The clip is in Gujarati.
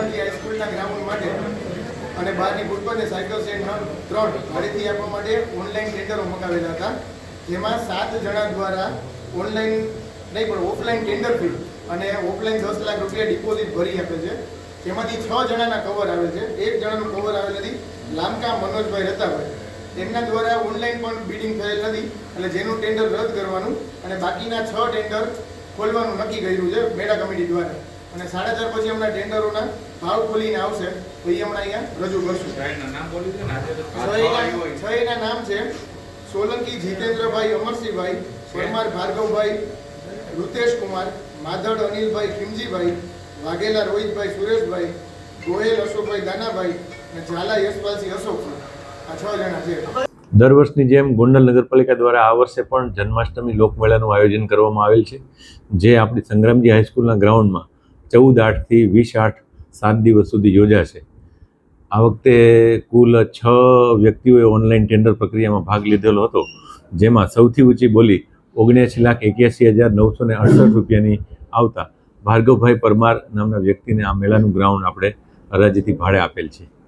સંગ્રામજી હાઈસ્કૂલના ગ્રાઉન્ડ માટે અને બહારની ફૂટબોલ સાયકલ સેટ 3 ભાડેથી આપવા માટે ઓનલાઈન ટેન્ડરો મંગાવેલા હતા, જેમાં 7 જણા દ્વારા ઓનલાઈન નહીં પણ ઓફલાઈન ટેન્ડર ફી અને ઓફલાઈન 10 લાખ રૂપિયા ડિપોઝિટ ભરી આપે છે. જેમાંથી 6 જણાના કવર આવે છે. એક જણાનું કવર આવેલ નથી, લામકા મનોજભાઈ રતાભાઈ. તેમના દ્વારા ઓનલાઈન પણ બિડિંગ થયેલ નથી, એટલે જેનું ટેન્ડર રદ કરવાનું અને બાકીના 6 ટેન્ડર ખોલવાનું નક્કી કર્યું છે મેળા કમિટી દ્વારા. અને 4.5 પછી હમણાં ટેન્ડરોના ભાવ ખોલીને આવશે, તો એ હમણાં અહીંયા રજૂ કરશું. છના નામ છે સોલંકી જીતેન્દ્રભાઈ અમરસિંહભાઈ, પરમાર ભાર્ગવભાઈ, ઋતેશ કુમાર, માધડ અનિલભાઈ ખીમજીભાઈ, વાઘેલા રોહિતભાઈ સુરેશભાઈ, ગોયલ અશોકભાઈ દાનાભાઈ અને ઝાલા યશપાલસિંહ અશોકભાઈ. આ 6 જણા છે. દર વર્ષની જેમ ગોંડલ નગરપાલિકા દ્વારા આ વર્ષે પણ જન્માષ્ટમી લોકમેળાનું આયોજન કરવામાં આવેલ છે, જે આપણી સંગ્રામજી હાઈસ્કૂલના ગ્રાઉન્ડમાં 14/8 થી 20/8 7 દિવસ સુધી યોજાશે. આ વખતે કુલ 6 વ્યક્તિઓએ ઓનલાઈન ટેન્ડર પ્રક્રિયામાં ભાગ લીધેલો હતો, જેમાં સૌથી ઊંચી બોલી 79,81,968 રૂપિયાની આવતા ભાર્ગવભાઈ પરમાર નામના વ્યક્તિને આ મેળાનું ગ્રાઉન્ડ આપણે હરાજીથી ભાડે આપેલ છે.